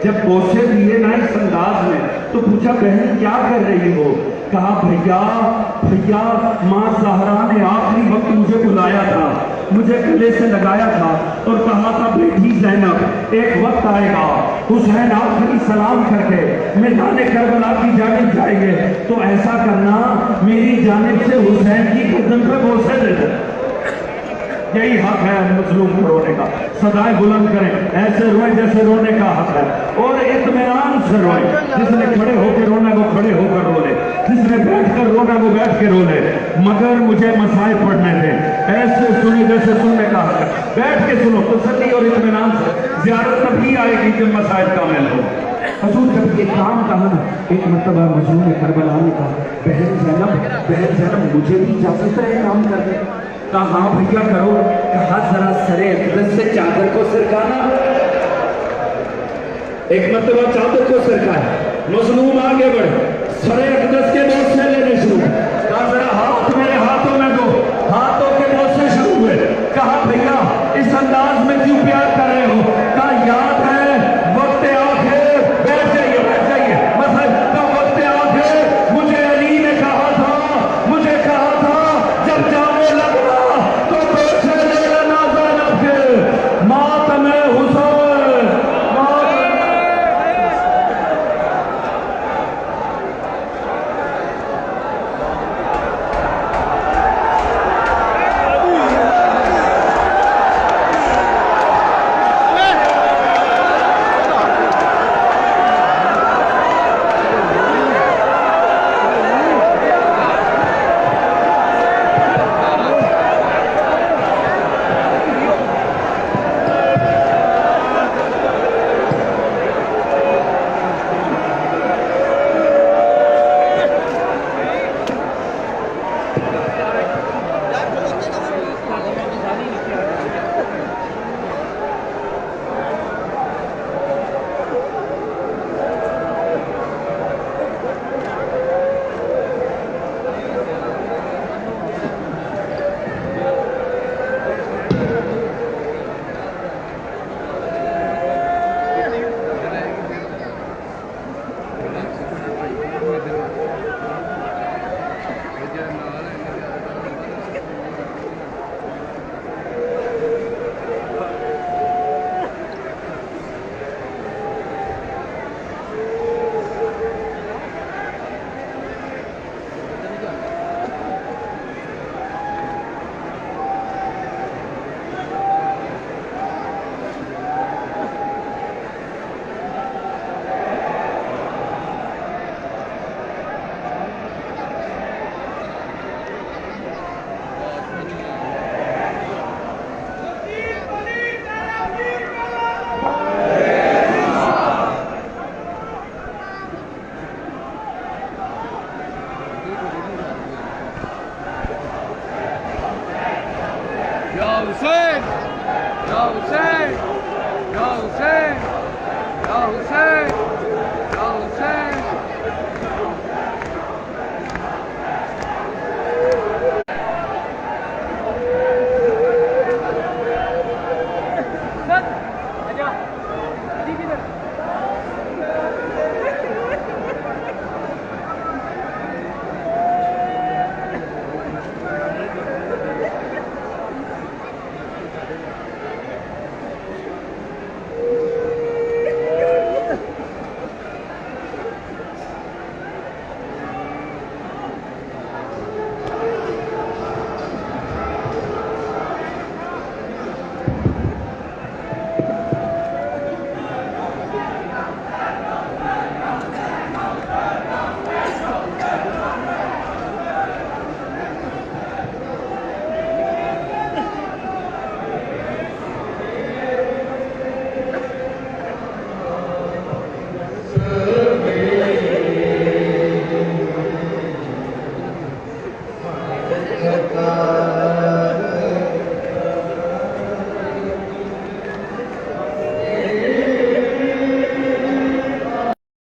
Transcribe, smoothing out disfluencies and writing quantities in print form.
जब बोसे दिए ना इस अंदाज में तो पूछा बहन क्या कर रही हो? कहा भैया भैया माँ ज़हरा ने आखिरी वक्त मुझे बुलाया था, मुझे गले से लगाया था और कहा था बेटी ज़ैनब एक वक्त आएगा हुसैन आखिरी सलाम करके मैदान करबला की जानिब जाएंगे, तो ऐसा करना मेरी जानिब से हुसैन की गर्दन पे बोसे दे दो। यही हक है मजलूम को रोने का, सदाएं बुलंद करें, ऐसे रोए जैसे रोने का हक है और इत्मीनान से रोए। जिसने खड़े होकर रोना वो खड़े होकर रो ले, जिसने बैठ कर रोना वो बैठ के रो ले, मगर मुझे मसाइल पढ़ने दें, ऐसे सुने जैसे सुनने का हक है। बैठ के सुनो तसल्ली और इत्मीनान से, ज़ियारत तभी आएगी जब मसाइल कामिल हो। हजूर जब ये काम कहा ना, एक मरतबा मजलूम करबला ने कहा बहन ज़ैनब मुझे भी इजाजत है काम करने? कहा हाँ भैया करो। कहा जरा सरे अक़दस से चादर को सरकाना। एक मरतबा चादर को सरकाया, मजलूम आगे बढ़े, सरे अक़दस के बोसे लेने शुरू। कहा जरा हाथ मेरे हाथों में दो, हाथों के बोसे शुरू हुए। कहा भैया इस अंदाज में क्यों प्यार कर रहे हो? कहा याद है वक्त आखिर, बैठ जाइए मसल का वक्त आखिर मुझे अली ने कहा था, मुझे कहा था जब जाने लगा तो बोसे ले लेना ज़ैनब के, मातम हुसैन